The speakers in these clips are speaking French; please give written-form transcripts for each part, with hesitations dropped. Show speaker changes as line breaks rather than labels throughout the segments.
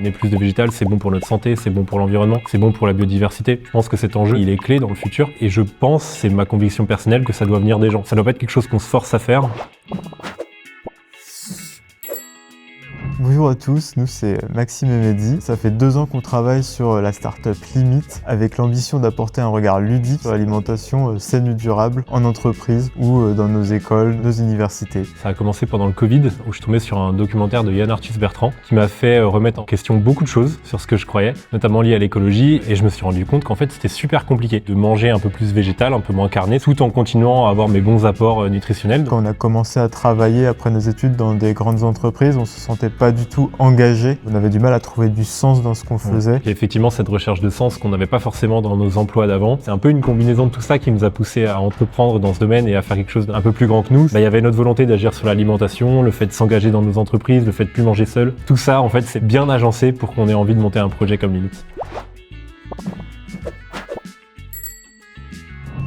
Amener plus de végétal, c'est bon pour notre santé, c'est bon pour l'environnement, c'est bon pour la biodiversité. Je pense que cet enjeu, il est clé dans le futur et je pense, c'est ma conviction personnelle, que ça doit venir des gens. Ça doit pas être quelque chose qu'on se force à faire.
Bonjour à tous, nous c'est Maxime et Mehdi. Ça fait 2 ans qu'on travaille sur la startup Limit avec l'ambition d'apporter un regard ludique sur l'alimentation saine et durable en entreprise ou dans nos écoles, nos universités.
Ça a commencé pendant le Covid où je tombais sur un documentaire de Yann Arthus-Bertrand qui m'a fait remettre en question beaucoup de choses sur ce que je croyais, notamment liées à l'écologie, et je me suis rendu compte qu'en fait c'était super compliqué de manger un peu plus végétal, un peu moins carné, tout en continuant à avoir mes bons apports nutritionnels.
Quand on a commencé à travailler après nos études dans des grandes entreprises, on se sentait pas du tout engagé. On avait du mal à trouver du sens dans ce qu'on faisait.
Et effectivement, cette recherche de sens qu'on n'avait pas forcément dans nos emplois d'avant, c'est un peu une combinaison de tout ça qui nous a poussé à entreprendre dans ce domaine et à faire quelque chose d'un peu plus grand que nous. Il y avait notre volonté d'agir sur l'alimentation, le fait de s'engager dans nos entreprises, le fait de plus manger seul. Tout ça, en fait, c'est bien agencé pour qu'on ait envie de monter un projet comme Limit.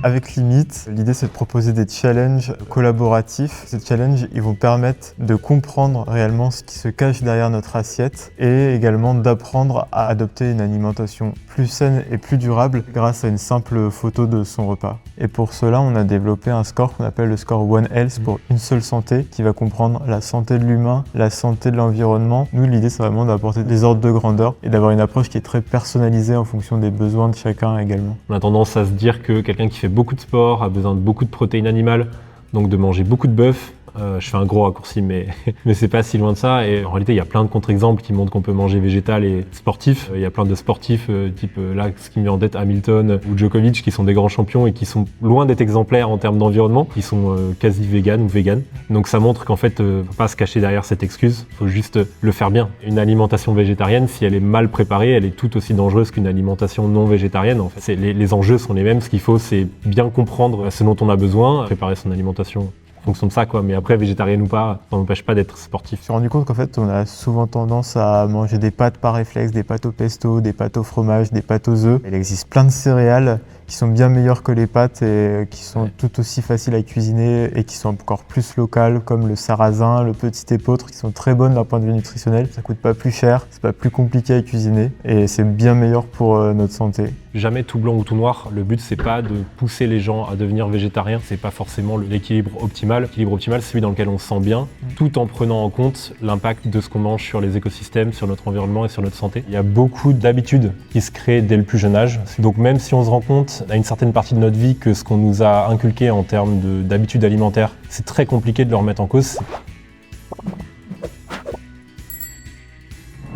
Avec Limit, l'idée c'est de proposer des challenges collaboratifs. Ces challenges, ils vont permettre de comprendre réellement ce qui se cache derrière notre assiette et également d'apprendre à adopter une alimentation plus saine et plus durable grâce à une simple photo de son repas. Et pour cela, on a développé un score qu'on appelle le score One Health pour une seule santé, qui va comprendre la santé de l'humain, la santé de l'environnement. Nous, l'idée c'est vraiment d'apporter des ordres de grandeur et d'avoir une approche qui est très personnalisée en fonction des besoins de chacun également.
On a tendance à se dire que quelqu'un qui fait beaucoup de sport a besoin de beaucoup de protéines animales, donc de manger beaucoup de bœuf. Je fais un gros raccourci, mais c'est pas si loin de ça. Et en réalité, il y a plein de contre-exemples qui montrent qu'on peut manger végétal et sportif. Il y a plein de sportifs, type là, ce qui me met en tête Hamilton ou Djokovic, qui sont des grands champions et qui sont loin d'être exemplaires en termes d'environnement, qui sont quasi vegan ou vegan. Donc ça montre qu'en fait, faut pas se cacher derrière cette excuse, faut juste le faire bien. Une alimentation végétarienne, si elle est mal préparée, elle est tout aussi dangereuse qu'une alimentation non végétarienne. En fait, les enjeux sont les mêmes. Ce qu'il faut, c'est bien comprendre ce dont on a besoin, préparer son alimentation en fonction de ça, quoi. Mais après, végétarienne ou pas, ça n'empêche pas d'être sportif.
Je me suis rendu compte qu'en fait, on a souvent tendance à manger des pâtes par réflexe, des pâtes au pesto, des pâtes au fromage, des pâtes aux œufs. Il existe plein de céréales qui sont bien meilleures que les pâtes et qui sont tout aussi faciles à cuisiner et qui sont encore plus locales, comme le sarrasin, le petit épeautre, qui sont très bonnes d'un point de vue nutritionnel. Ça coûte pas plus cher, c'est pas plus compliqué à cuisiner et c'est bien meilleur pour notre santé.
Jamais tout blanc ou tout noir. Le but, c'est pas de pousser les gens à devenir végétariens. C'est pas forcément l'équilibre optimal. L'équilibre optimal, c'est celui dans lequel on se sent bien, tout en prenant en compte l'impact de ce qu'on mange sur les écosystèmes, sur notre environnement et sur notre santé. Il y a beaucoup d'habitudes qui se créent dès le plus jeune âge. Donc même si on se rend compte à une certaine partie de notre vie que ce qu'on nous a inculqué en termes d'habitudes alimentaires, c'est très compliqué de le remettre en cause.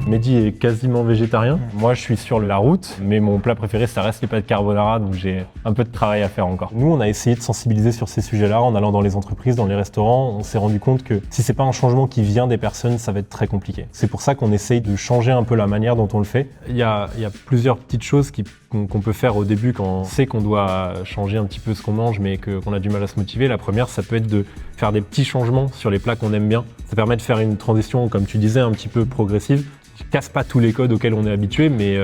Mehdi est quasiment végétarien. Moi, je suis sur la route, mais mon plat préféré, ça reste les pâtes carbonara, donc j'ai un peu de travail à faire encore. Nous, on a essayé de sensibiliser sur ces sujets-là en allant dans les entreprises, dans les restaurants. On s'est rendu compte que si c'est pas un changement qui vient des personnes, ça va être très compliqué. C'est pour ça qu'on essaye de changer un peu la manière dont on le fait. Il y a plusieurs petites choses qu'on peut faire au début quand on sait qu'on doit changer un petit peu ce qu'on mange, mais qu'on a du mal à se motiver. La première, ça peut être de faire des petits changements sur les plats qu'on aime bien. Ça permet de faire une transition, comme tu disais, un petit peu progressive, qui casse pas tous les codes auxquels on est habitué, mais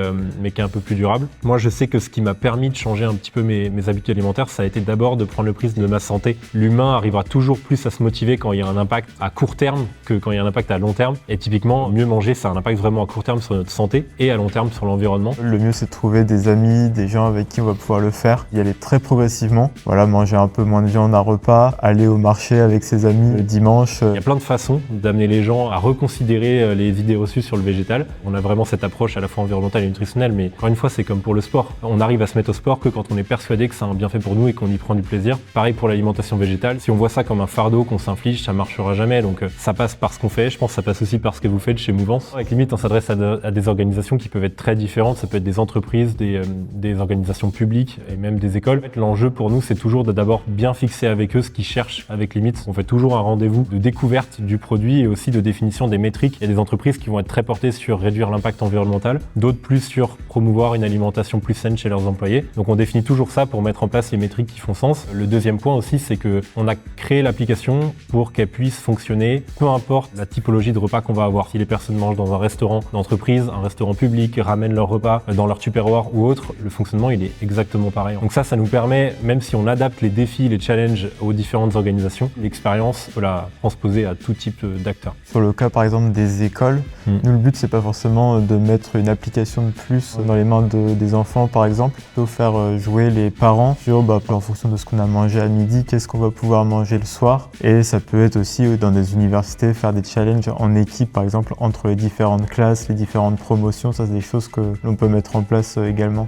qui est un peu plus durable. Moi, je sais que ce qui m'a permis de changer un petit peu mes habitudes alimentaires, ça a été d'abord de prendre le prisme de ma santé. L'humain arrivera toujours plus à se motiver quand il y a un impact à court terme que quand il y a un impact à long terme. Et typiquement, mieux manger, ça a un impact vraiment à court terme sur notre santé et à long terme sur l'environnement.
Le mieux, c'est de trouver des amis, des gens avec qui on va pouvoir le faire, y aller très progressivement. Voilà, manger un peu moins de viande à repas, aller au marché avec ses amis le dimanche.
Il y a plein de façons d'amener les gens à reconsidérer les idées reçues sur le végétal. On a vraiment cette approche à la fois environnementale et nutritionnelle, mais encore une fois, c'est comme pour le sport. On arrive à se mettre au sport que quand on est persuadé que ça a un bienfait pour nous et qu'on y prend du plaisir. Pareil pour l'alimentation végétale. Si on voit ça comme un fardeau qu'on s'inflige, ça marchera jamais. Donc ça passe par ce qu'on fait. Je pense que ça passe aussi par ce que vous faites chez Mouvance. Avec Limit, on s'adresse à des organisations qui peuvent être très différentes. Ça peut être des entreprises, des organisations publiques et même des écoles. En fait, l'enjeu pour nous, c'est toujours de d'abord bien fixer avec eux ce qu'ils cherchent avec Limit. On fait toujours un rendez-vous de découverte du produit et aussi de définition des métriques. Il y a des entreprises qui vont être très portées sur réduire l'impact environnemental, d'autres plus sur promouvoir une alimentation plus saine chez leurs employés. Donc on définit toujours ça pour mettre en place les métriques qui font sens. Le deuxième point aussi, c'est qu'on a créé l'application pour qu'elle puisse fonctionner, peu importe la typologie de repas qu'on va avoir. Si les personnes mangent dans un restaurant d'entreprise, un restaurant public, ramènent leur repas dans leur Tupperware ou autre, le fonctionnement il est exactement pareil. Donc ça nous permet, même si on adapte les défis, les challenges aux différentes organisations, l'expérience peut la transposer à tout type d'acteurs.
Sur le cas par exemple des écoles, nous le but c'est c'est pas forcément de mettre une application de plus dans les mains des enfants par exemple, plutôt faire jouer les parents sur en fonction de ce qu'on a mangé à midi, qu'est-ce qu'on va pouvoir manger le soir. Et ça peut être aussi dans des universités faire des challenges en équipe par exemple entre les différentes classes, les différentes promotions, ça c'est des choses que l'on peut mettre en place également.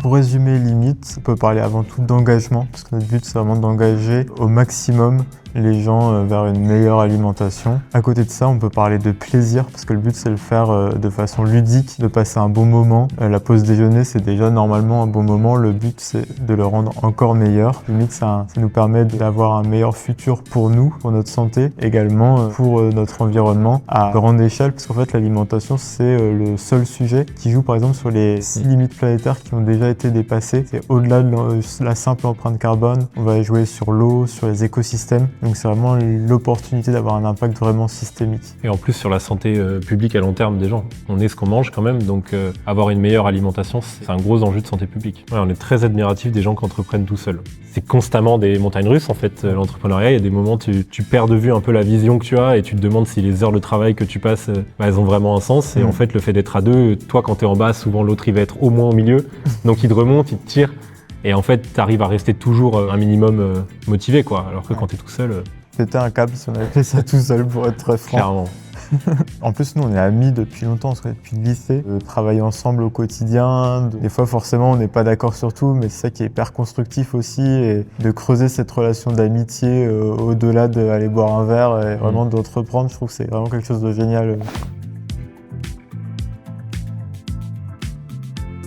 Pour résumer Limite, on peut parler avant tout d'engagement, parce que notre but c'est vraiment d'engager au maximum les gens vers une meilleure alimentation. À côté de ça, on peut parler de plaisir, parce que le but c'est de le faire de façon ludique, de passer un bon moment. La pause déjeuner c'est déjà normalement un bon moment, le but c'est de le rendre encore meilleur. Limite ça nous permet d'avoir un meilleur futur pour nous, pour notre santé, également pour notre environnement à grande échelle, parce qu'en fait l'alimentation c'est le seul sujet qui joue par exemple sur les 6 limites planétaires qui ont déjà été dépassées. C'est au-delà de la simple empreinte carbone, on va jouer sur l'eau, sur les écosystèmes. Donc c'est vraiment l'opportunité d'avoir un impact vraiment systémique.
Et en plus sur la santé publique à long terme des gens. On est ce qu'on mange quand même, donc avoir une meilleure alimentation, c'est un gros enjeu de santé publique. Ouais, on est très admiratif des gens qui entreprennent tout seuls. C'est constamment des montagnes russes en fait, l'entrepreneuriat. Il y a des moments où tu perds de vue un peu la vision que tu as et tu te demandes si les heures de travail que tu passes, elles ont vraiment un sens. Et en fait le fait d'être à deux, toi quand t'es en bas, souvent l'autre il va être au moins au milieu. Donc il te remonte, il te tire. Et en fait, tu arrives à rester toujours un minimum motivé, quoi. Alors que quand tu es tout seul...
C'était un câble si on avait fait ça tout seul, pour être très franc.
Clairement.
En plus, nous, on est amis depuis longtemps, on se connaît depuis le lycée. Travailler ensemble au quotidien. Des fois, forcément, on n'est pas d'accord sur tout, mais c'est ça qui est hyper constructif aussi. Et de creuser cette relation d'amitié au-delà d'aller boire un verre et vraiment d'entreprendre, je trouve que c'est vraiment quelque chose de génial.